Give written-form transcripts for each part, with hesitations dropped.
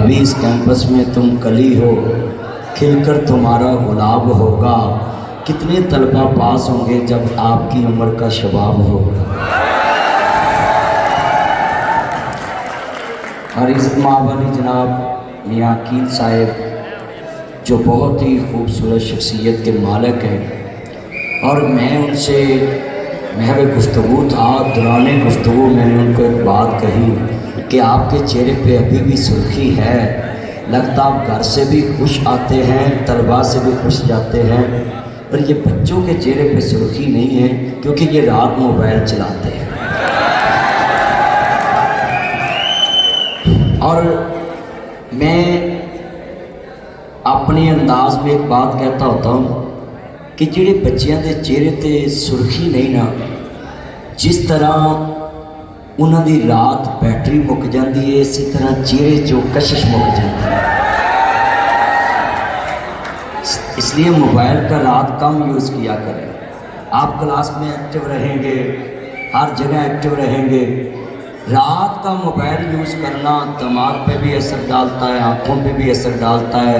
अभी इस कैंपस में तुम कली हो, खिलकर तुम्हारा गुलाब होगा। कितने तलबा पास होंगे जब आपकी उम्र का शबाब होगा। और इस मावाली जनाब मियाँ अकील साहब जो बहुत ही खूबसूरत शख्सियत के मालिक हैं, और मैं उनसे महवे गुफ्तगू था, दौरान गुफ्तगू मैंने उनको एक बात कही कि आपके चेहरे पे अभी भी सुर्खी है, लगता आप घर से भी खुश आते हैं, तलबा से भी खुश जाते हैं, पर ये बच्चों के चेहरे पे सुर्खी नहीं है क्योंकि ये रात मोबाइल चलाते हैं। और मैं अपने अंदाज में एक बात कहता होता हूँ कि जिहड़े बच्चों के चेहरे ते सुर्खी नहीं ना, जिस तरह उन्होंने रात बैटरी मुक जाती है, इसी तरह चेहरे चो कशिश मुक जाती है। इसलिए मोबाइल का रात कम यूज़ किया करें। आप क्लास में एक्टिव रहेंगे, हर जगह एक्टिव रहेंगे। रात का मोबाइल यूज़ करना दिमाग पे भी असर डालता है, आँखों पे भी असर डालता है,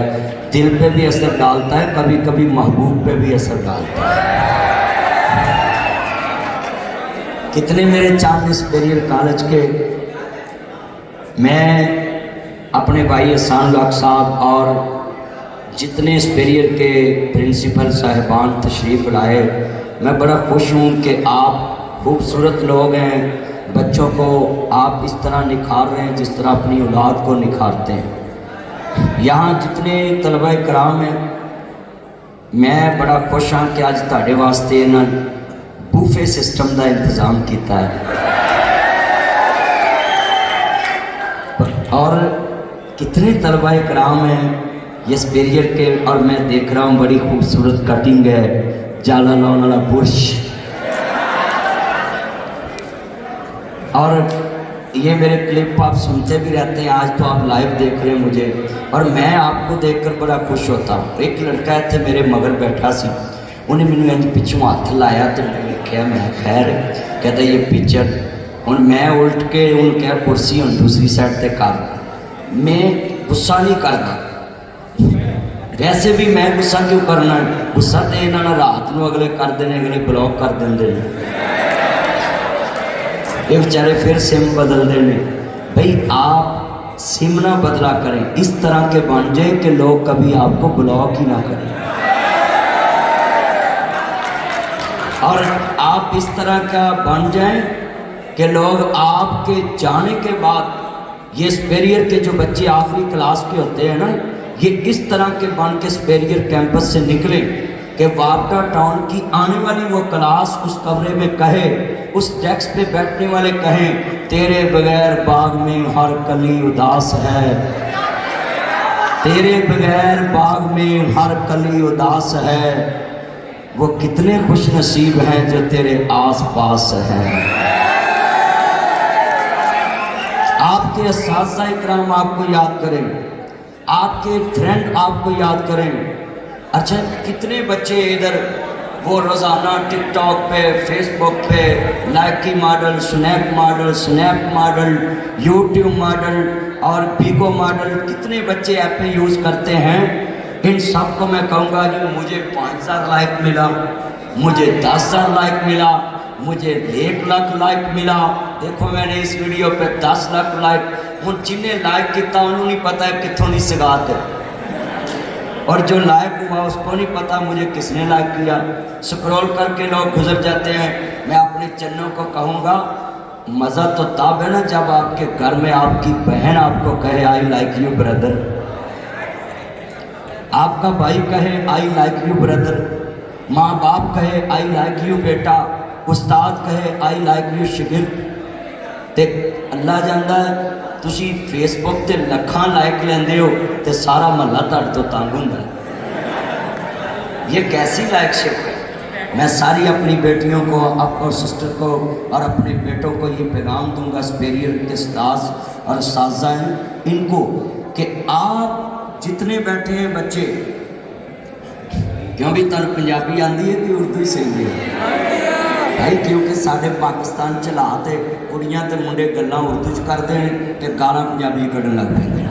दिल पे भी असर डालता है, कभी कभी महबूब पे भी असर डालता है। कितने मेरे चांद सुपेरियर कॉलेज के, मैं अपने भाई एहसान लाख साहब और जितने सुपेरियर के प्रिंसिपल साहिबान तशरीफ़ लाए, मैं बड़ा खुश हूँ कि आप खूबसूरत लोग हैं, बच्चों को आप इस तरह निखार रहे हैं जिस तरह अपनी औलाद को निखारते हैं। यहाँ जितने तलबा कराम हैं, मैं बड़ा खुश हाँ कि अज तुहाडे वास्ते इन्होंने बूफे सिस्टम का इंतज़ाम किया है। और कितने तलबा कराम हैं ये सुपेरियर के, और मैं देख रहा हूँ बड़ी खूबसूरत कटिंग है, जाला लाने वाला बुर्श, और ये मेरे क्लिप आप सुनते भी रहते हैं। आज तो आप लाइव देख रहे हैं मुझे, और मैं आपको देखकर बड़ा खुश होता हूँ। एक लड़का इतने मेरे मगर बैठा सी, उन्हें मैंने इंज पिछों हाथ लाया तो मैं देखा, मैं खैर कहता ये पिक्चर हूँ, मैं उल्ट के उन्हें कहा कुर्सी हूँ दूसरी साइड से कर। मैं गुस्सा नहीं करता, वैसे भी मैं गुस्सा क्यों करना, गुस्सा तो इन्होंने रात को अगले कर देने, अगले ब्लॉक कर देंगे, ये बेचारे फिर सिम बदलते हैं। भाई आप सिम ना बदला करें, इस तरह के बन जाए कि लोग कभी आपको ब्लॉक ही ना करें, और आप इस तरह का बन जाएं कि लोग आपके जाने के बाद, ये सुपेरियर के जो बच्चे आखिरी क्लास के होते हैं ना, ये इस तरह के बन के सुपेरियर कैंपस से निकले कि वापटा टाउन की आने वाली वो क्लास उस कमरे में कहे, उस डेस्क पे बैठने वाले कहें तेरे बगैर बाग में हर कली उदास है, तेरे बगैर बाग में हर कली उदास है। वो कितने खुश नसीब हैं जो तेरे आस पास हैं। आपके असातिज़ा इकराम आपको याद करें, आपके फ्रेंड आपको याद करें। अच्छा, कितने बच्चे इधर वो रोज़ाना टिकटॉक पे, फेसबुक पे Likee model, Snap model, YouTube model और पीको मॉडल, कितने बच्चे ऐप पे यूज़ करते हैं। इन सब को मैं कहूँगा जी मुझे 5000 लाइक मिला, मुझे 10,000 लाइक मिला, मुझे 1 लाख लाइक मिला। देखो मैंने इस वीडियो पे 10 लाख लाइक, हूँ जिन्हें लाइक किया उन्होंने नहीं पता है कितों की सगात है, और जो लाइक हुआ उसको नहीं पता मुझे किसने लाइक किया। स्क्रॉल करके लोग गुजर जाते हैं। मैं अपने चैनल को कहूँगा, मज़ा तो तब है ना जब आपके घर में आपकी बहन आपको कहे आई लाइक यू ब्रदर, आपका भाई कहे आई लाइक यू ब्रदर, माँ बाप कहे आई लाइक यू बेटा, उस्ताद कहे आई लाइक यू शिगिर्द। ते अल्लाह जानदा है तुसी फेसबुक ते लखां लाइक लेंदे हो ते सारा महला तुहाडे तो तंग हुंदा है। ये कैसी लाइकशिप है। मैं सारी अपनी बेटियों को, आपको सिस्टर को और अपने बेटों को ये पैगाम दूंगा, सुपेरियर के उस्ताद और उस्ताज़ा हैं इनको, कि आप जितने बैठे हैं बच्चे, क्यों भी तुहानूं पंजाबी आती है कि उर्दू ही सही है भाई, क्योंकि साढ़े पाकिस्तान च हालात कुड़ियां ते मुंडे गल्लां उर्दू च करते हैं ते गालां पंजाबी कढ़न लग पैंदे।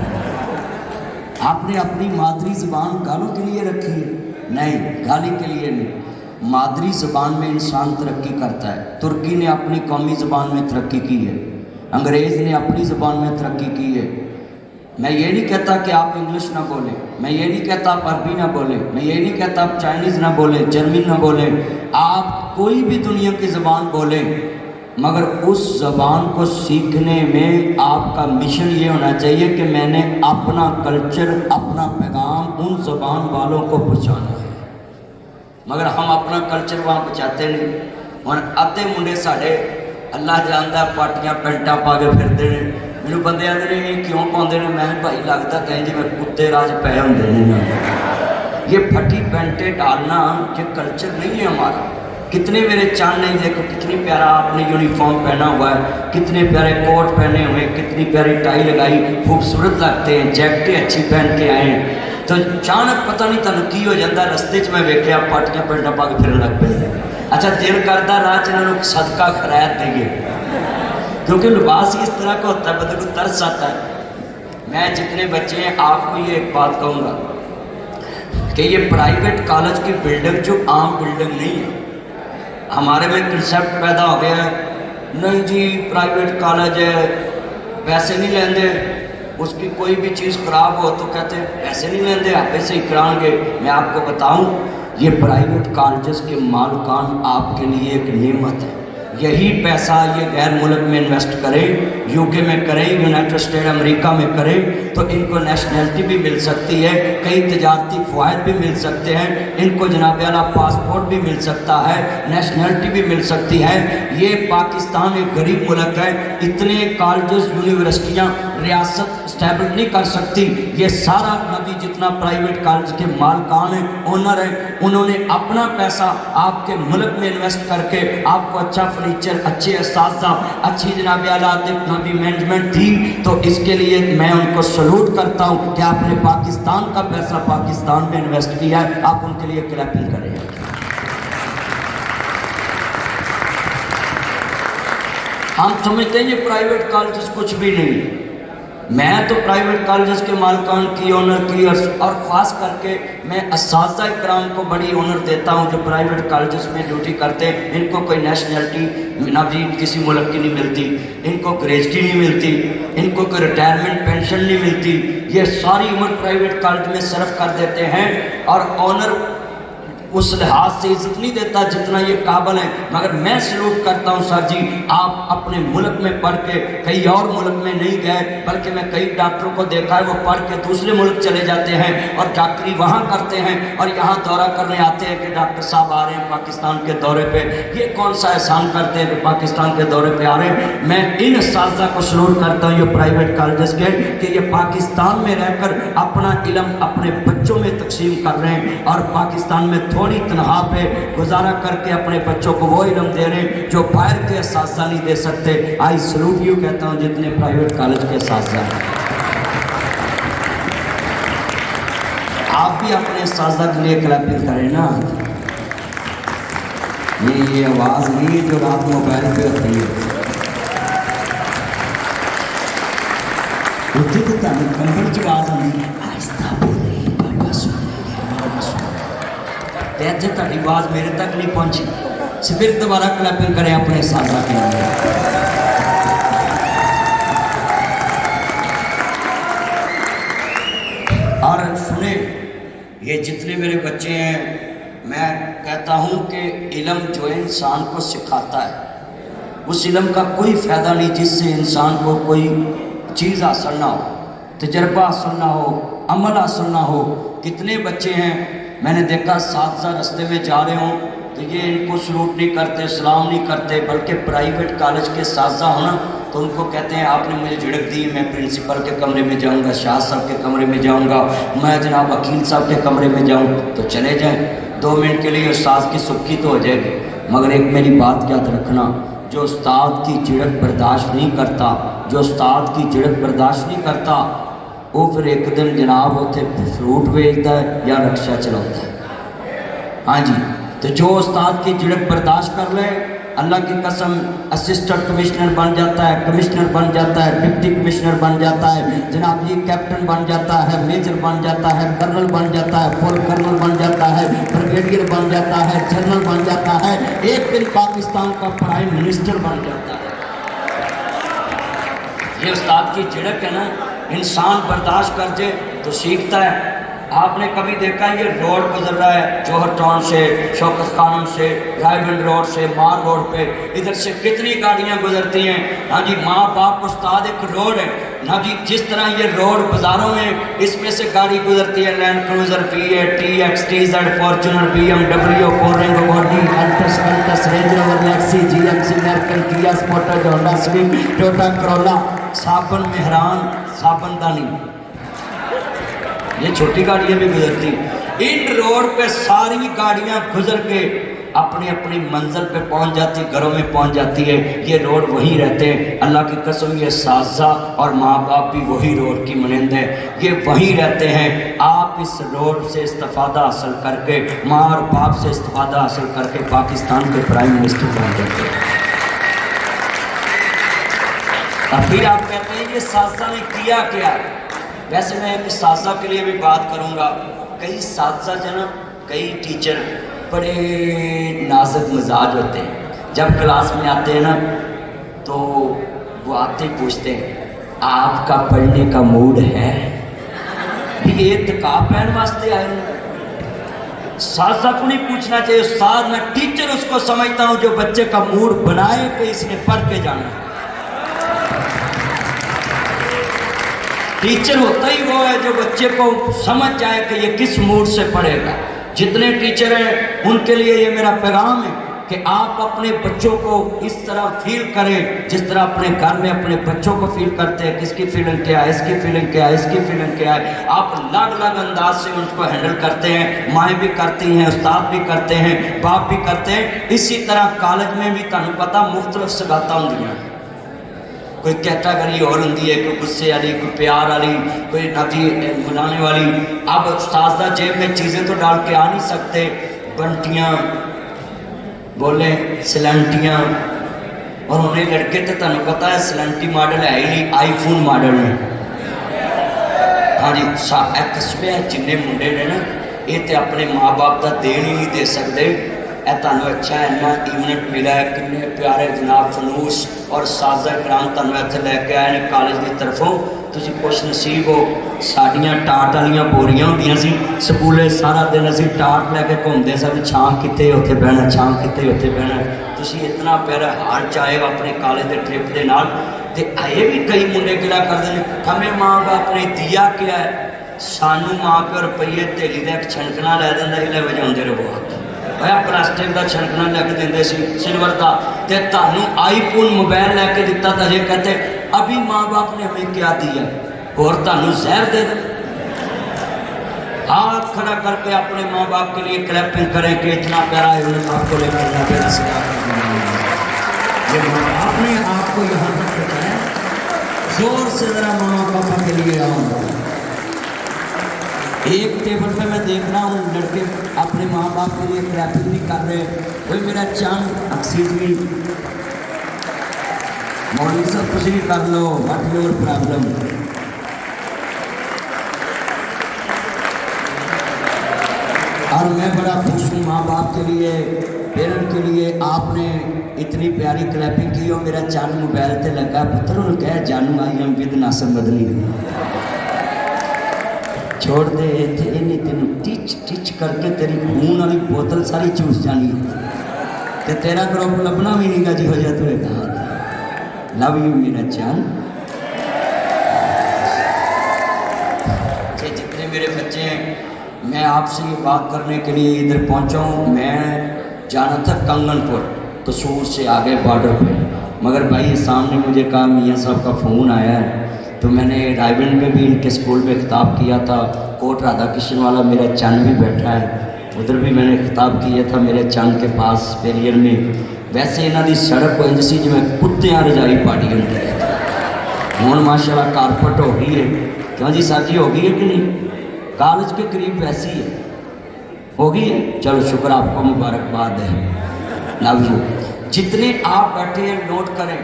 आपने अपनी मादरी ज़बान गालों के लिए रखी है? नहीं, गाली के लिए नहीं। मादरी ज़बान में इंसान तरक्की करता है। तुर्की ने अपनी कौमी ज़बान में तरक्की की है, अंग्रेज़ ने अपनी ज़बान में तरक्की की है। मैं ये नहीं कहता कि आप इंग्लिश ना बोलें, मैं ये नहीं कहता आप अरबी ना बोलें, मैं ये नहीं कहता आप चाइनीज़ ना बोलें, जर्मन ना बोलें, आप कोई भी दुनिया की ज़बान बोलें, मगर उस ज़बान को सीखने में आपका मिशन ये होना चाहिए कि मैंने अपना कल्चर, अपना पैगाम उन ज़बान वालों को पहुँचाना है। मगर हम अपना कल्चर वहाँ पहुँचाते नहीं। और अद्धे मुंडे साढ़े अल्लाह जानदा पाटियां पैंटां पा के फिरते हैं। मैनूं बंदे आंदे ने ये क्यों पाउंदे ने? मैं भाई लगता कहीं जिवें कुत्ते राज पै हुंदे ने। ये फटी पैंटें डालना ये कल्चर नहीं है हमारा। कितने मेरे चांद नहीं देखो, कितनी प्यारा आपने यूनिफॉर्म पहना हुआ है, कितने प्यारे कोट पहने हुए, कितनी प्यारी टाई लगाई, खूबसूरत लगते हैं, जैकेटें अच्छी पहन के आए हैं। तो अचानक पता नहीं तुहानूं की हो जाता, रस्ते च मैं वेख्या पाटियां पैंटां पा के फिरन लग पैंदे। अच्छा दिल करता राह च इन्हां नूं सदका खैरात देइए, क्योंकि लिबास ही इस तरह का होता है, बंदे को तरस आता है। मैं जितने बच्चे हैं आपको ये एक बात कहूँगा कि ये प्राइवेट कॉलेज की बिल्डिंग जो आम बिल्डिंग नहीं है। हमारे में कंसेप्ट पैदा हो गया है, नहीं जी प्राइवेट कॉलेज है पैसे नहीं लेंदे, उसकी कोई भी चीज़ ख़राब हो तो कहते हैं पैसे नहीं लेंदे, आप ऐसे ही कराएंगे। मैं आपको बताऊं, ये प्राइवेट कॉलेजेस के मालिकान आपके लिए एक नेमत है। यही पैसा ये गैर मुल्क में इन्वेस्ट करें, यूके में करें, यूनाइटेड स्टेट अमेरिका में करें, तो इनको नेशनलिटी भी मिल सकती है, कई तजारती फ़वायद भी मिल सकते हैं, इनको जनाब आला पासपोर्ट भी मिल सकता है, नेशनलिटी भी मिल सकती है। ये पाकिस्तान एक गरीब मुल्क है, इतने कॉलेजेस यूनिवर्सिटियाँ रियासत स्टैब्लिश नहीं कर सकती। ये सारा नबी जितना प्राइवेट कॉलेज के मालकान हैं, ओनर हैं, उन्होंने अपना पैसा आपके मुल्क में इन्वेस्ट करके आपको अच्छा फर्नीचर, अच्छे असातिज़ा, अच्छी जनाब आला नबी मैनेजमेंट दी। तो इसके लिए मैं उनको सलूट करता हूँ कि आपने पाकिस्तान का पैसा पाकिस्तान में इन्वेस्ट किया है। आप उनके लिए क्लैपिंग करें। हम समझते हैं ये प्राइवेट कॉलेजेस कुछ भी नहीं। मैं तो प्राइवेट कॉलेजेस के मालिकान की, ऑनर की और ख़ास करके मैं असातिज़ा इकराम को बड़ी ऑनर देता हूँ जो प्राइवेट कॉलेजेस में ड्यूटी करते हैं। इनको कोई नेशनलिटी ना भी किसी मुल्क की नहीं मिलती, इनको ग्रेजुटी नहीं मिलती, इनको कोई रिटायरमेंट पेंशन नहीं मिलती। ये सारी उम्र प्राइवेट कॉलेज में सर्व कर देते हैं और ऑनर उस लिहाज से इज्जत नहीं देता जितना ये काबिल है। मगर मैं सलूट करता हूँ सर जी, आप अपने मुल्क में पढ़ के कई और मुल्क में नहीं गए, बल्कि मैं कई डॉक्टरों को देखा है वो पढ़ के दूसरे मुल्क चले जाते हैं और डॉक्टरी वहाँ करते हैं और यहाँ दौरा करने आते हैं कि डॉक्टर साहब आ रहे हैं पाकिस्तान के दौरे पे। ये कौन सा एहसान करते हैं कि पाकिस्तान के दौरे पे आ रहे हैं। मैं इन असातिज़ा को सलूट करता हूँ ये प्राइवेट कॉलेजेस के, कि ये पाकिस्तान में रहकर अपना इल्म अपने बच्चों में तकसीम कर रहे हैं और पाकिस्तान में थोड़ी तनहा पे गुजारा करके अपने बच्चों को वो इल्म दे रहे हैं जो बाहर के असातिज़ा नहीं दे सकते। आई सलूट यू कहता हूँ जितने प्राइवेट कॉलेज के असातिज़ा हैं। आप भी अपने असातिज़ा के लिए क्लैपिंग करें ना। ये आवाज़ नहीं जो रात मोबाइल पे होती है, उठी तो कंबल च आवाज़ आती है, आहिस्ता बोले बाबा सुन ऐसे ताड़ी आवाज़ मेरे तक नहीं पहुँची। फिर दोबारा क्लैपिंग करें अपने असातिज़ा के लिए। और सुने, ये जितने मेरे बच्चे हैं, मैं कहता हूँ कि इल्म जो इंसान को सिखाता है उस इल्म का कोई फ़ायदा नहीं जिससे इंसान को कोई चीज़ हासिल ना हो, तजर्बा हासिल ना हो, अमल हासिल ना हो। कितने बच्चे हैं मैंने देखा असातिज़ा रास्ते में जा रहे हों तो ये इनको सलूट नहीं करते, सलाम नहीं करते, बल्कि प्राइवेट कॉलेज के असातिज़ा होना तो उनको कहते हैं आपने मुझे झिड़क दी, मैं प्रिंसिपल के कमरे में जाऊंगा, शाह साहब के कमरे में जाऊंगा, मैं जनाब वकील साहब के कमरे में जाऊं। तो चले जाएं, 2 मिनट के लिए उस्ताद की सुक्की तो हो जाएगी। मगर एक मेरी बात याद रखना, जो उस्ताद की झिड़क बर्दाश्त नहीं करता, जो उस्ताद की झिड़क बर्दाश्त नहीं करता, वो फिर एक दिन जनाब उत्थे फ्रूट बेचता है या रिक्शा चलाता है। हाँ जी, तो जो उस्ताद की झिड़क बर्दाश्त कर ले अल्लाह की कसम असिस्टेंट कमिश्नर बन जाता है, कमिश्नर बन जाता है, डिप्टी कमिश्नर बन जाता है, जनाब जी कैप्टन बन जाता है, मेजर बन जाता है, कर्नल बन जाता है, फुल कर्नल बन जाता है, ब्रिगेडियर बन जाता है, जनरल बन जाता है, एक दिन पाकिस्तान का प्राइम मिनिस्टर बन जाता है। ये उस्ताद की झिड़क है ना, इंसान बर्दाश्त कर जाए तो सीखता है। आपने कभी देखा ये रोड गुजर रहा है जौहर टाउन से, शौकत खानम से, रायगंज रोड से, मार रोड पे, इधर से कितनी गाड़ियां गुजरती हैं। हाँ जी, माँ बाप उस्ताद एक रोड है ना जी, जिस तरह ये रोड बाजारों में इसमें से गाड़ी गुजरती है, Land Cruiser, V8, TX, TZ, Fortuner, BMW, फोरेंग, बॉडी, अल्टस, रेंज रोवर, लेक्सी, GMC, American, Kia Sportage, Honda स्विंग, टोयोटा करोला, साबन मेहरान, साबन दानी, ये छोटी गाड़ियाँ भी गुजरती। इन रोड पे सारी गाड़ियाँ गुजर के अपनी अपनी मंजिल पे पहुंच जाती, घरों में पहुंच जाती है। ये रोड वहीं रहते हैं, अल्लाह की कसम ये साजा और माँ बाप भी वही रोड की मानंद है, ये वहीं रहते हैं। आप इस रोड से इस्तिफादा हासिल करके, माँ और बाप से इस्तिफादा हासिल करके पाकिस्तान के प्राइम मिनिस्टर बन जाते हैं। और फिर आप कहते हैं ये साजा ने किया क्या। वैसे मैं एक साजा के लिए भी बात करूँगा। कई साजा जो ना, कई टीचर बड़े नाजुक मिजाज होते हैं, जब क्लास में आते हैं ना तो वो आते ही पूछते हैं आपका पढ़ने का मूड है, ये तकाब पहन वास्ते आए हैं। साजा को नहीं पूछना चाहिए, उस्ताद मैं टीचर उसको समझता हूँ जो बच्चे का मूड बनाए कि इसने पढ़ के जाना है। टीचर होता ही वो है जो बच्चे को समझ जाए कि ये किस मूड से पढ़ेगा। जितने टीचर हैं उनके लिए ये मेरा पैगाम है कि आप अपने बच्चों को इस तरह फील करें जिस तरह अपने घर में अपने बच्चों को फील करते हैं। किसकी फीलिंग क्या है, इसकी फीलिंग क्या है, इसकी फीलिंग क्या है। आप अलग अलग अंदाज से उनको हैंडल करते हैं, माएँ भी करती हैं, उस्ताद भी करते हैं, बाप भी करते हैं। इसी तरह कॉलेज में भी तुहानू पता मुख्तलिफ सगाता होंदियां, कोई कैटागरी और होंदी है, कोई गुस्से वाली, कोई प्यार वाली, कोई नाती मनाने वाली। अब उस्ताद जेब में चीज़ें तो डाल के आ नहीं सकते, बंटियाँ बोले सिलेंटियाँ, और उन्हें लड़के तो तुहानू पता है सिलेंटी मॉडल है ही नहीं, आईफोन मॉडल ने। हाँ जी, कस्बे जिन्ने मुंडे ने ना ये तो अपने माँ बाप का देन ही नहीं दे सकते। तुहानू अच्छा इन्ना इवेंट मिला है, किन्ने प्यारे जनाब फनूस और साजा कराम तुहानू इत्थे लैके आए ने कॉलेज की तरफों। तुसीं खुश नसीब हो। साडियां टाट वालियां बोरियां होंदियां सी, स्कूले सारा दिन असीं टाट लैके घूमते सन, छां किते उत्थे बहना, छां किते उत्थे बहना। तुसीं इतना प्यारा हाल चाहे अपने कॉलेज के ट्रिप के नाल। ते आए भी कई मुंडे गिला करते हैं हमें माँ बाप ने दिया क्या है, सानू माँ प्यो रुपये धेली का एक छनकना लै दिंदा ही, लै वजाउंदे रहो। प्लास्टिक का छनकना लैके देंगे सिल्वर का, ते तुहानू आईफोन मोबाइल लैके दिता था, ये कहते अभी माँ बाप ने हमें क्या दिया, और तुहानू जहर दे दे। हाथ खड़ा करके अपने माँ बाप के लिए क्लैपिंग करें कि इतना प्यारा है उन्हें आपको लेकर आपने आपको यहाँ तक बताया। जोर से जरा माँ पापा के लिए आऊँगा। एक टेबल पे मैं देख रहा हूँ लड़के अपने माँ बाप के लिए क्लैपिंग नहीं कर रहे। कोई मेरा चांद एक्सक्यूज मी मौलवी साहब कुछ नहीं कर लो, व्हाट योर प्रॉब्लम। और मैं बड़ा खुश हूँ माँ बाप के लिए, पेरेंट के लिए। आपने इतनी प्यारी क्लैपिंग की और मेरा चांद मोबाइल से लगा। पुत्र उन्होंने कहा जानू आई एम विद नासर मदनी, छोड़ दे थे इन्हें तेन टिच टिच करके तेरी खून वाली बोतल सारी चूस जानी तो तेरा ग्रुप लभना भी नहीं गा जी हो जाता है। कहा लव यू मेरा चांद। जितने मेरे बच्चे हैं, मैं आपसे ये बात करने के लिए इधर पहुंचा हूँ। मैं जाना था कंगनपुर, कसूर से आगे बॉर्डर पे, मगर भाई सामने मुझे कहा मियाँ साहब का फ़ोन आया है। तो मैंने रायगंज में भी इनके स्कूल में खिताब किया था। कोट राधा कृष्ण वाला मेरा चंद भी बैठा है, उधर भी मैंने खिताब किया था मेरे चंद के पास पेरियर में। वैसे इन्हों की सड़क इंज सी जिवें कुत्तियां रजाई पाड़ी होंदी है। हुण माशाल्लाह कारपेट हो गई है, क्यों जी सर जी हो गई है कि नहीं? कॉलेज के करीब वैसी है, हो गई है। चलो शुक्र, आपको मुबारकबाद है, लव यू। जितने आप बैठे हैं नोट करें,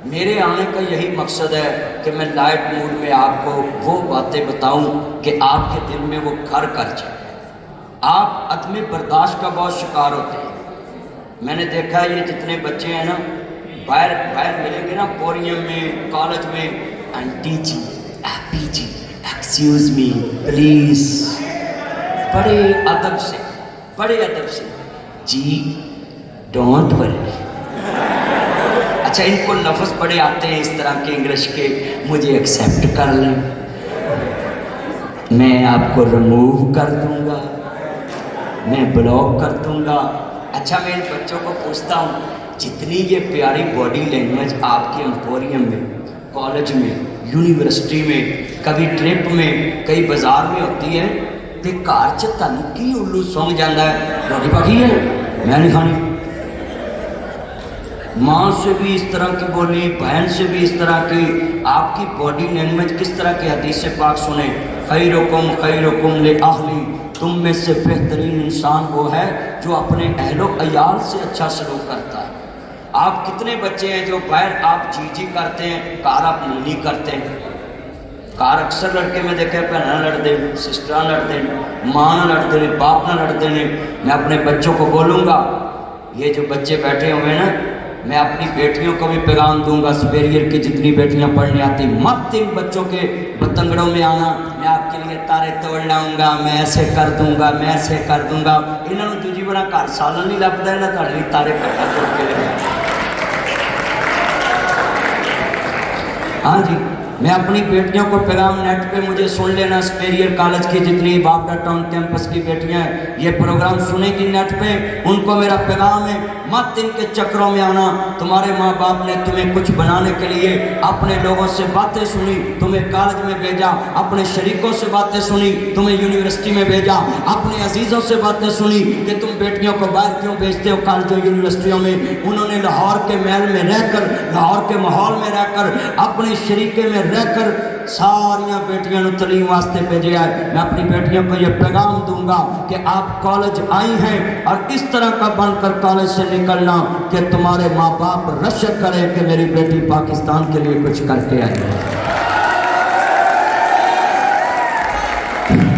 मेरे आने का यही मकसद है कि मैं लाइट मूड में आपको वो बातें बताऊं कि आपके दिल में वो घर कर जाए। आप अदम बर्दाश्त का बहुत शिकार होते हैं। मैंने देखा है ये जितने बच्चे हैं ना, बाहर मिलेंगे ना पोरियम में, कॉलेज में, आंटी जी, आपी जी, एक्सक्यूज मी प्लीज, बड़े अदब से जी डोंट वरी। अच्छा, इनको लफ्ज़ बड़े आते हैं इस तरह के इंग्लिश के, मुझे एक्सेप्ट कर लें, मैं आपको रिमूव कर दूंगा, मैं ब्लॉक कर दूंगा। अच्छा, मैं इन बच्चों को पूछता हूँ, जितनी ये प्यारी बॉडी लैंग्वेज आपके एम्पोरियम में, कॉलेज में, यूनिवर्सिटी में, कभी ट्रिप में, कई बाजार में होती है, तो घर च तुहानू की उल्लू सौंग जाता है, रोटी पकी है मैं नहीं खानी। माँ से भी इस तरह की बोली, बहन से भी इस तरह की, आपकी बॉडी लैंग्वेज किस तरह की हदीस पाक सुने, खैरुकुम ले अहली, तुम में से बेहतरीन इंसान वो है जो अपने अहलो अयाल से अच्छा सलूक करता है। आप कितने बच्चे हैं जो बाहर आप जी करते हैं, कार आप नहीं करते हैं। कार अक्सर लड़के में देखे भैन लड़ते, सिस्टर लड़ते, माँ न लड़ते, बाप न लड़ते ने। मैं अपने बच्चों को बोलूँगा, ये जो बच्चे बैठे हुए हैं ना, मैं अपनी बेटियों को भी पैगाम दूंगा, सुपेरियर की जितनी बेटियां पढ़ने आती, मत इन बच्चों के बतंगड़ों में आना, मैं आपके लिए तारे तोड़ लाऊंगा, मैं ऐसे कर दूंगा, मैं ऐसे कर दूंगा। इन्होंने दूजी बड़ा घर सालन नहीं लगता है ना, तारे तारे कट्टा तोड़ के ले। हाँ जी, मैं अपनी बेटियों को पैगाम, नेट पे मुझे सुन लेना, सुपेरियर कॉलेज की जितनी बाबरा टाउन कैंपस की बेटियां हैं, ये प्रोग्राम सुनेगी नेट पे, उनको मेरा पैगाम है, मत इनके चक्रों में आना। तुम्हारे माँ बाप ने तुम्हें कुछ बनाने के लिए अपने लोगों से बातें सुनी, तुम्हें कॉलेज में भेजा, अपने शरीकों से बातें सुनी, तुम्हें यूनिवर्सिटी में भेजा, अपने अजीज़ों से बातें सुनी कि तुम बेटियों को बाहर क्यों भेजते हो कॉलेजों यूनिवर्सिटियों में। उन्होंने लाहौर के महल में रहकर, लाहौर के माहौल में रहकर, अपने शरीके में रहकर सारिया बेटियों को तलीम वास्ते भेजा है। मैं अपनी बेटियों को यह पैगाम दूंगा कि आप कॉलेज आई हैं और इस तरह का बनकर कॉलेज से निकलना कि तुम्हारे माँ बाप रशक करें कि मेरी बेटी पाकिस्तान के लिए कुछ करके आई है।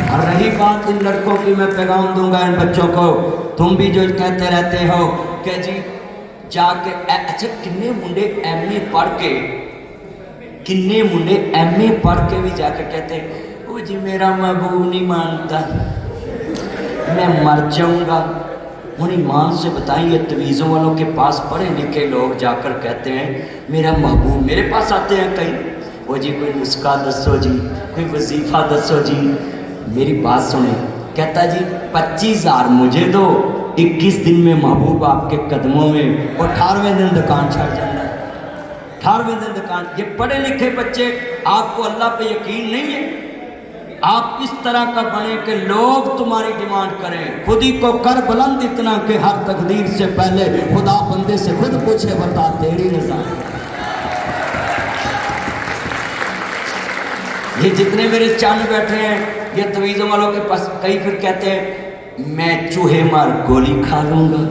और रही बात इन लड़कों की, मैं पैगाम दूंगा इन बच्चों को, तुम भी जो कहते रहते हो कि जी जाके, अच्छा किन्ने मुंडे एमए पढ़ के, किन्ने मुंडे एमए पढ़ के भी जाके कहते ओ जी मेरा महबूब नहीं मानता, मैं मर जाऊंगा। उन ईमान से बताइए, तवीज़ों वालों के पास पढ़े लिखे लोग जाकर कहते हैं मेरा महबूब, मेरे पास आते हैं कई, वो जी कोई नुस्खा दसो जी, कोई वजीफ़ा दसो जी। मेरी बात सुने, कहता जी 25,000 मुझे दो, 21 दिन में महबूब आपके कदमों में, और 18वें दिन दुकान छड़ जाना, 18वें दिन दुकान। ये पढ़े लिखे बच्चे, आपको अल्लाह पे यकीन नहीं है, आप इस तरह का बने कि लोग तुम्हारी डिमांड करें। खुद ही को कर बुलंद इतना कि हर तकदीर से पहले खुदा बंदे से खुद पूछे, बता तेरी रज़ा। ये जितने मेरे चंद बैठे हैं, ये तवीज़ों वालों के पास, कई फिर कहते हैं मैं चूहे मार गोली खा लूंगा,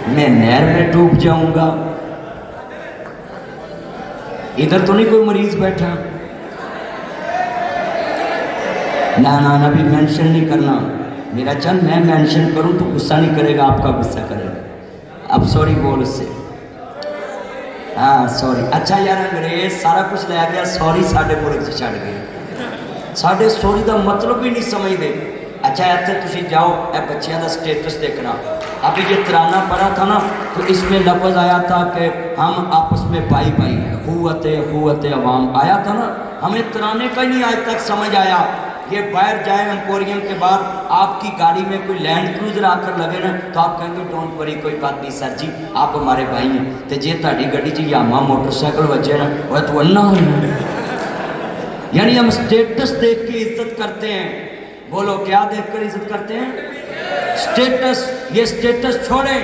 मैं नहर में डूब जाऊंगा। इधर तो नहीं कोई मरीज बैठा, ना ना ना भी मेंशन नहीं करना मेरा चंद, मैं मेंशन करूं तो गुस्सा नहीं करेगा, आपका गुस्सा करेगा। अब सॉरी बोल उससे, हाँ सॉरी। अच्छा यार अंग्रेज सारा कुछ ले गया, सॉरी साढ़े मुल्क से छड़ गए, साढ़े सॉरी का मतलब ही नहीं समझते। अच्छा इतने तुम जाओ, ए बच्चों का स्टेटस देखना, अभी ये तराना पढ़ा था ना, तो इसमें लफ्ज़ आया था कि हम आपस में भाई भाई हैं, हुवत अवाम आया था ना, हमें तराने का ही नहीं आज तक समझ आया। ये बाहर जाए एम्पोरियम के बाद, आपकी गाड़ी में कोई लैंड क्रूजर आकर लगे ना, तो आप कहेंगे डोंट वरी, कोई बात नहीं सर जी, आप हमारे भाई हैं। तो जे ताड़ी गड्डी च यामा मोटरसाइकिल बजे ना, वह तो अन्ना है। यानी हम स्टेटस देख के इज्जत करते हैं। बोलो क्या देखकर इज्जत करते हैं? स्टेटस। ये स्टेटस छोड़े,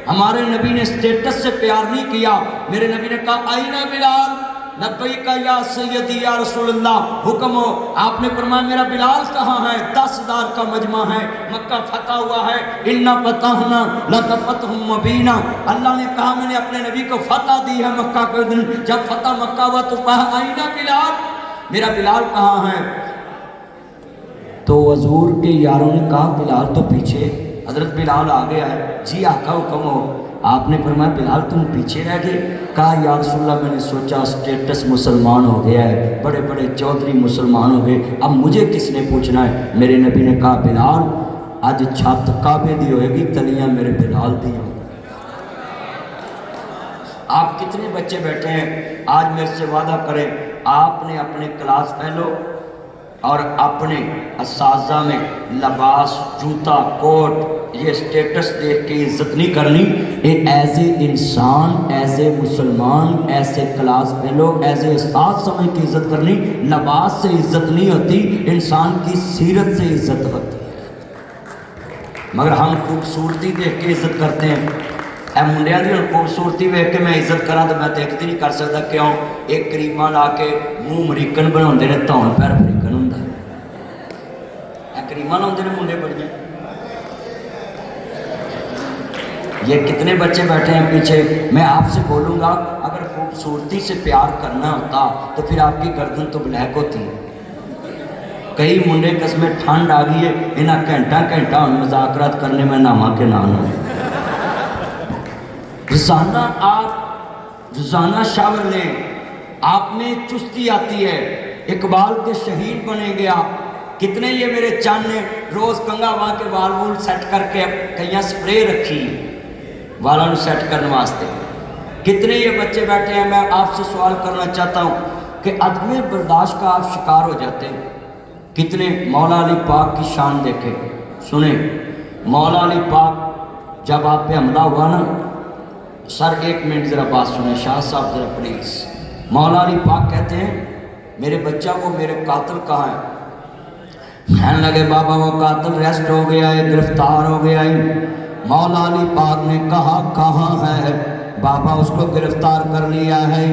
हमारे नबी ने स्टेटस से प्यार नहीं किया। मेरे नबी ने कहा आईना बिलाल, लब्बैक या सैयदी या रसूलल्लाह, हुक्म हो। आपने फरमाया मेरा बिलाल कहाँ है? 10,000 का मजमा है, मक्का फतह हुआ है, इन्ना फतहना लक फतहुम मुबीना। अल्लाह ने कहा मैंने अपने नबी को फतह दी है मक्का के दिन। जब फतह मक्का हुआ तो कहा आईना बिलाल, मेरा बिलाल कहाँ है? तो हजूर के यारों ने कहा बिलाल तो पीछे। हजरत बिलाल आ गया है। जी आका हुक्म हो। आपने फरमाया बिलाल तुम पीछे रह गए? कहा या रसूलल्लाह मैंने सोचा स्टेटस मुसलमान हो गया है, बड़े बड़े चौधरी मुसलमान हो गए, अब मुझे किसने पूछना है? मेरे नबी ने कहा बिलाल आज छत काबे दी होएगी, तलियां मेरे बिलाल दी होंगी। आप कितने बच्चे बैठे हैं, आज मेरे से वादा करें आपने अपने क्लास फेलो और अपने असाजा में लिबास, जूता, कोट, ये स्टेटस देख के इज्जत नहीं करनी। एज ए इंसान, एज ए मुसलमान, as a class fellow, as a उस्ताद समझ के इज्जत करनी। लिबास से इज्जत नहीं होती, इंसान की सीरत से इज्जत होती है। मगर हम खूबसूरती देख के इज्जत करते हैं। ए मुंडिया की खूबसूरती वेख के मैं इज्जत करा तो मैं तो इज्जत नहीं कर सकता। क्यों? एक करीमा ला के मूँह अमरीकन बनाते हैं, धौन पैर अमरीकन होंगे। करीमा लाते हैं मुंडे बड़िया। ये कितने बच्चे बैठे हैं पीछे। मैं आपसे बोलूँगा अगर खूबसूरती से प्यार करना होता तो फिर आपकी गर्दन तो ब्लैक होती है। कई मुंडे कसमें ठंड आ गई है, इन्हें घंटा घंटा हम मजाकरात करने में नामा के नाम है। रोजाना आप रोजाना शावर लें, आप में चुस्ती आती है, इकबाल के शहीद बनेंगे आप। कितने ये मेरे चंद ने रोज़ कंगा वा के वाल वूल सेट करके कई स्प्रे रखी वालों सेट करने वास्ते। कितने ये बच्चे बैठे हैं। मैं आपसे सवाल करना चाहता हूँ कि अदम बर्दाश्त का आप शिकार हो जाते हैं। कितने मौला अली पाक की शान देखे। सुने, मौला अली पाक जब आप पे हमला हुआ ना, सर एक मिनट ज़रा बात सुने शाह साहब ज़रा प्लीज़। मौला अली पाक कहते हैं मेरे बच्चा को मेरे कातिल कहाँ है? कहने लगे बाबा वो कातिल रेस्ट हो गया है, गिरफ्तार हो गया है। मौला अली पाक ने कहा कहाँ है? बाबा उसको गिरफ्तार कर लिया है।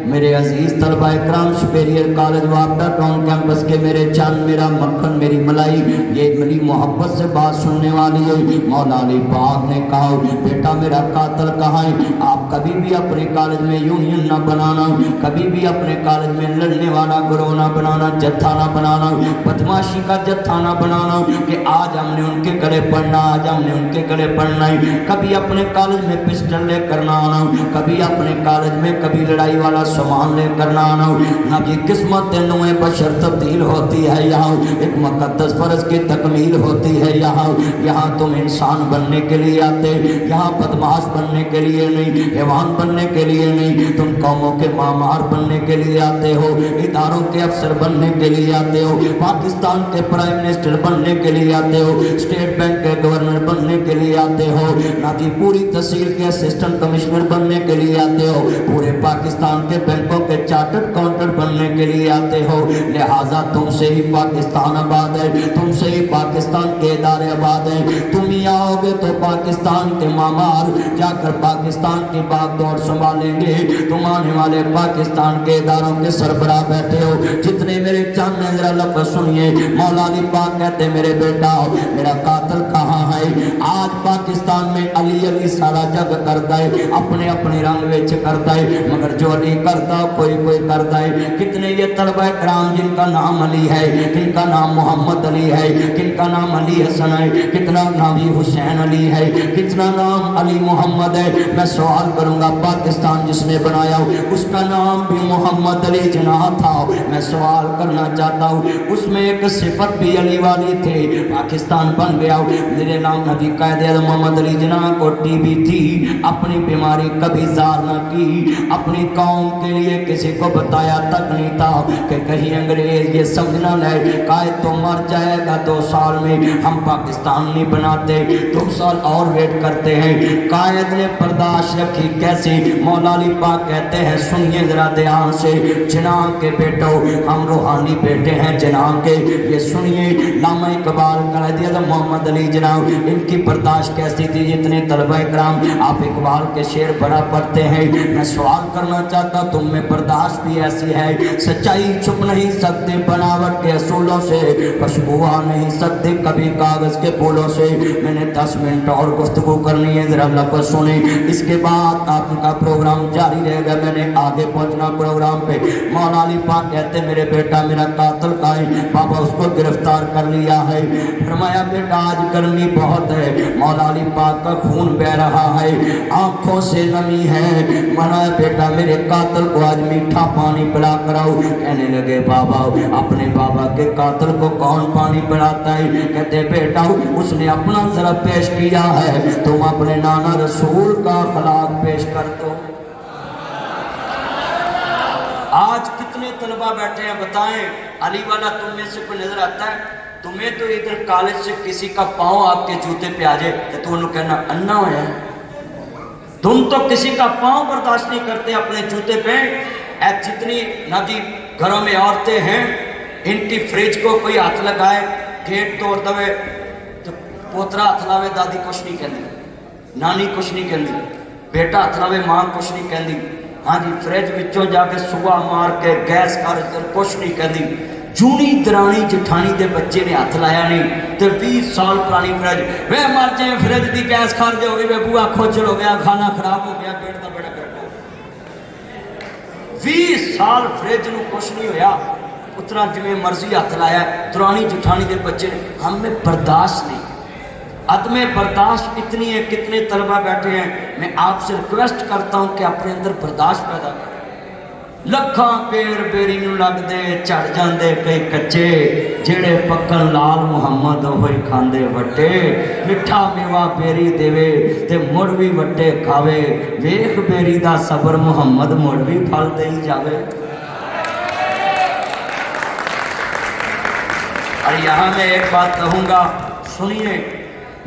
मेरे अजीज़ तलबा इकराम, सुपीरियर कॉलेज वापडा टाउन कैंपस के मेरे चंद, मेरा मक्खन, मेरी मलाई, ये मेरी मोहब्बत से बात सुनने वाली है। मौला अली पाक ने कहा बेटा मेरा कातिल कहाँ है? आप कभी भी अपने कॉलेज में यूनियन ना बनाना, कभी भी अपने कॉलेज में लड़ने वाला ग्रोह ना बनाना, जत्था ना बनाना, बदमाशी का जत्था ना बनाना कि आज हमने उनके गले पड़ना, आज हमने उनके गले पड़ना है। कभी अपने कॉलेज में पिस्टल लेकर ना आना, कभी अपने कॉलेज में कभी लड़ाई वाला सामान लेकर ना आना। ना ये किस्मत नुए बशर तब्दील होती है, यहाँ एक मुक़द्दस फर्ज की तकमील होती है। यहाँ तुम इंसान बनने के लिए आते, यहाँ बदमाश बनने के लिए नहीं, हैवान बनने के लिए नहीं, तुम कौमों के मामार बनने के लिए आते हो, इदारों के अफसर बनने के लिए आते हो, पाकिस्तान के प्राइम मिनिस्टर बनने के लिए आते हो, स्टेट बैंक के गवर्नर बनने के लिए आते हो, ना कि पूरी तहसील के असिस्टेंट कमिश्नर बनने के लिए आते हो, पूरे पाकिस्तान के बैंकों के चार्टर्ड अकाउंटेंट बनने के लिए आते हो। लिहाजा तुमसे ही पाकिस्तान आबाद है, तुमसे ही पाकिस्तान के इदारे आबाद हैं। तुम ही आओगे तो पाकिस्तान के मामार जाकर पाकिस्तान की बागडोर संभालेंगे। तुम आने वाले पाकिस्तान के इदारों के सरबराह बैठे हो। जितने मेरे चंद ने जरा लफ्ज़ सुनिए। मौला अली पाक कहते मेरे बेटा मेरा कातिल कहाँ है? आज पाकिस्तान में अली अली सारा जग करता है, अपने अपने रंग वेच करता है, मगर जो अली करता कोई कोई करता है। कितने ये तलबा कराम जिनका नाम अली है, किनका नाम मोहम्मद अली है, किनका नाम अली हसन है, कितना नाम हुसैन अली है, कितना नाम अली मोहम्मद है। मैं सवाल करूंगा पाकिस्तान जिसने बनाया उसका नाम भी मोहम्मद अली जना था। मैं सवाल करना चाहता हूँ उसमें एक सिफत भी अली वाली थे, पाकिस्तान बन गया। मेरे नाम नबी कायदे मोहम्मद अली जना को टीबी थी, अपनी बीमारी कभी जार न की, अपनी कौम के लिए किसी को बताया तक नहीं था कि कहीं अंग्रेज ये समझना ले कायद तो मर जाएगा 2 साल में, हम पाकिस्तान नहीं बनाते, 2 साल और वेट करते हैं। कायद ने बर्दाश्त रखी कैसे? मौला अली पाक कहते हैं सुनिए जरा ध्यान से, जना के बेटो हम रूहानी बेटे हैं जना के, ये सुनिए। अल्लामा इकबाल कायद आज़म मोहम्मद अली जनाब, इनकी बर्दाश्त कैसी थी। जितने तलबा इकराम आप इकबाल के शेर बड़ा पढ़ते हैं, मैं सवाल करना चाहता तुम में बर्दाश्त भी ऐसी है। सच्चाई छुप नहीं सकती बनावट के असूलों से, खुशबू आ नहीं सकती कभी कागज के फूलों से। मैंने 10 मिनट और गुफ्तगू करनी है, जरा लफ्ज़ सुने, इसके बाद आपका प्रोग्राम जारी रहेगा। मैंने आगे पहुंचना प्रोग्राम पे। मौला अली पाक कहते मेरे बेटा मेरा कातिल का है, बाबा उसको गिरफ्तार कर लिया है। फरमाया बेटा आज गर्मी बहुत है, मौला अली पाक का खून बह रहा है, आंखों से नमी है। मना बेटा मेरे कातिल को आज मीठा पानी पिला कराओ। कहने लगे बाबा अपने बाबा के कातिल को कौन पानी पिलाता है? कहते बेटा उसने अपना जरा पेश किया है, तुम अपने नाना रसूल का अखलाक पेश कर दो। आज कितने तलबा बैठे हैं बताएं, अली वाला तुम में से कोई नजर आता है? तुम्हें तो इधर कॉलेज से किसी का पाँव आपके जूते पे आ जाए तो तुम कहना अन्ना होया। तुम तो किसी का पाँव बर्दाश्त नहीं करते अपने जूते पे। जितनी ना जी घरों में औरतें हैं, इनकी फ्रिज को कोई हाथ लगाए, गेट तोड़ दवे तो पोतरा हथ लावे, दादी कुछ नहीं कहती, नानी कुछ नहीं कहती, बेटा हथ लावे, मां कुछ नहीं कहती। हाँ जी फ्रिज विचों जाके सुबह मार के गैस कर कुछ नहीं कहती। जूनी दरानी जठानी के बच्चे ने हथ लाया नहीं तो 20 साल पुरानी फ्रिज वे मर जाए, फ्रिज की गैस खर्च हो गई, वे बुआ खोचल हो गया, खाना खराब हो गया, पेट का बड़ा करना। 20 साल फ्रिज में कुछ नहीं होया, उतना जिमें मर्जी हथ लाया। दरानी जठानी के बच्चे ने, हमें बर्दाश्त नहीं, अदमे बर्दाश्त इतनी है। कितने तलबा बैठे हैं, मैं आपसे रिक्वेस्ट करता हूं कि अपने अंदर बर्दाश्त पैदा करें। लखा पेड़ बेरी नूं लगदे झड़ जांदे कई कच्चे, जेड़े पक्कन लाल मुहम्मद होए खांदे वट्टे। मिठा मेवा बेरी देवे ते मुड़ भी वट्टे खावे, वेख बेरी दा सबर मुहम्मद मुड़ भी फल देई जावे। और यहाँ मैं एक बात कहूँगा, सुनिए,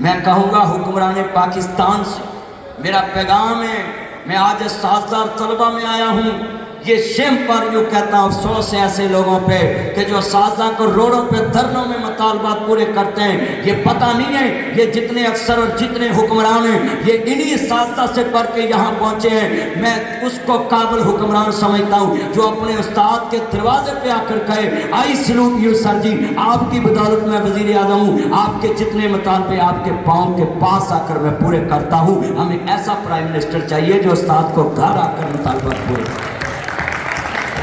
मैं कहूँगा हुक्मरान पाकिस्तान से मेरा पैगाम है। मैं आज 7,000 तलबा में आया हूँ, ये शेम पर यूँ कहता हूँ, अफसोस है ऐसे लोगों पे कि जो साजा को रोडों पे धरनों में मुतालबात पूरे करते हैं। ये पता नहीं है ये जितने अफसर और जितने हुक्मरान हैं ये इन्हीं साजा से पढ़ के यहाँ पहुँचे हैं। मैं उसको काबिल हुक्मरान समझता हूँ जो अपने उस्ताद के दरवाजे पे आकर कहे आई सलूट यू सर जी, आपकी बदौलत मैं वजीर आज़म हूँ, आपके जितने मुतालबे आपके पाँव के पास आकर मैं पूरे करता हूँ। हमें ऐसा प्राइम मिनिस्टर चाहिए जो उस्ताद को घर आकर मुतालबात पूरे।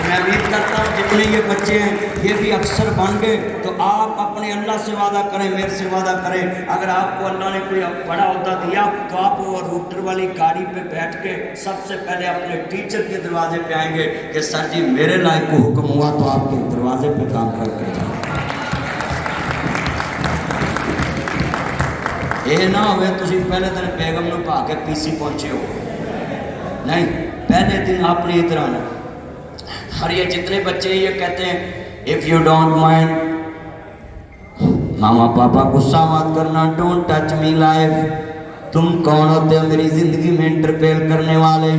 मैं उम्मीद करता हूँ जितने ये बच्चे हैं ये भी अफसर बन गए तो आप अपने अल्लाह से वादा करें, मेरे से वादा करें। अगर आपको अल्लाह ने कोई बड़ा अहदा दिया तो आप वो रूटर वाली गाड़ी पे बैठ के सबसे पहले अपने टीचर के दरवाजे पे आएंगे कि सर जी मेरे लायक को हुक्म हुआ तो आपके दरवाजे पे काम करके जाओ। ये ना हो पहले दिन बेगम नूं पा के पीसी पहुंचे हो, नहीं, पहले दिन आपने इधर आना। और ये जितने बच्चे ये कहते हैं इफ़ यू डोंट माइंड, मामा पापा गुस्सा मत करना, डोंट टच मी लाइफ, तुम कौन होते हो मेरी ज़िंदगी में इंटरफेयर करने वाले।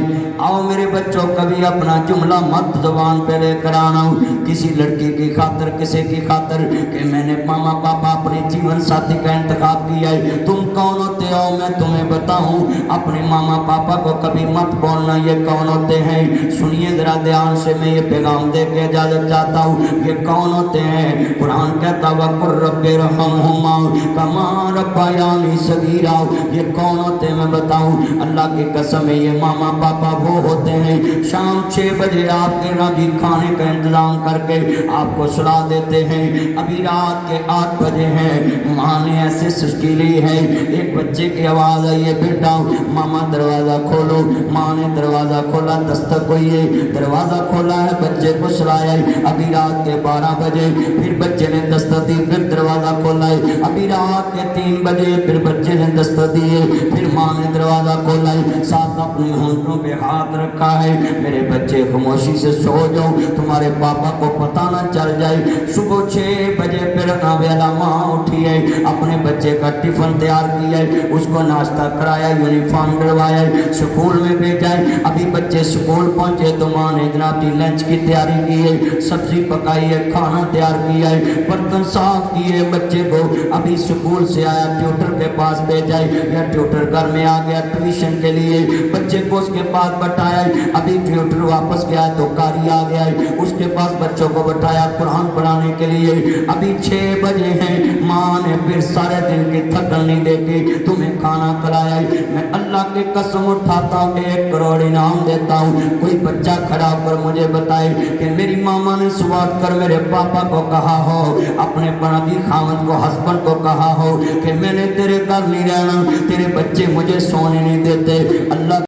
आओ मेरे बच्चों कभी अपना जुमला मत ज़बान पे लेकर आना किसी लड़की की खातर, किसी की खातर कि मैंने मामा पापा अपने जीवन साथी का इंतखाब किया है। तुम कौन होते हो मैं तुम्हें बताऊं, अपने मामा पापा को कभी मत बोलना ये कौन होते हैं। सुनिए ज़रा ध्यान से, मैं ये पैगाम दे के इजाज़त चाहता हूँ। ये कौन होते हैं? कुरान कहता वक़ुर रब्बि रहमहुमा कमा रब्बयानी सगीरा। ये कौन होते हैं मैं बताऊं? अल्लाह की कसम है ये मामा पापा वो होते हैं शाम 6 बजे आपके राजी खाने का इंतजाम करके आपको सुला देते हैं। अभी रात के 8 बजे हैं, माँ ने ऐसे सुस्ती ली है, एक बच्चे की आवाज़ आई है बेटा मामा दरवाज़ा खोलो। माँ ने दरवाज़ा खोला, दस्तक हुई है, दरवाज़ा खोला है, बच्चे को सुलाया है। अभी रात के 12 बजे फिर बच्चे ने दस्तक दी, फिर दरवाज़ा खोला है। अभी रात के 3 बजे फिर बच्चे ने दस्तक दी है, फिर माँ ने दरवाज़ा खोला है, साथ अपने होंठों पे हाथ रखा है। मेरे बच्चे खामोशी से सो जाओ, तुम्हारे पापा को पता ना चल जाए। सुबह 6 बजे फिर ना वेला माँ उठी है, है, अपने बच्चे का टिफिन तैयार किया है, उसको नाश्ता कराया, यूनिफॉर्म डलवाया है, स्कूल में भेजा है। अभी बच्चे स्कूल पहुंचे तो माँ ने जनाब जी लंच की तैयारी की है, सब्जी पकाई है, खाना तैयार किया है, बर्तन साफ किए, बच्चे को अभी स्कूल से आया ट्यूटर के पास भेजा है, या ट्यूटर घर में आ गया ट्यूशन के लिए, बच्चे को उसके पास बैठाया है। अभी ट्यूटर वापस गया तो कारी आ गया है, उसके पास बच्चों को बैठाया कुरान पढ़ाने के लिए। अभी 6 बजे हैं, माँ ने फिर सारे दिन की थकन नहीं देके तुम्हें खाना खिलाया है। मैं अल्लाह की कसम उठाता हूँ 1 करोड़ इनाम देता हूँ, कोई बच्चा खड़ा होकर मुझे बताए कि मेरी मामा ने सुबह कर मेरे पापा को कहा हो, अपने बनाबी खामद को, हस्बैंड को कहा हो कि मैंने तेरे घर नहीं रहना, तेरे बच्चे मुझे सोने नहीं देते,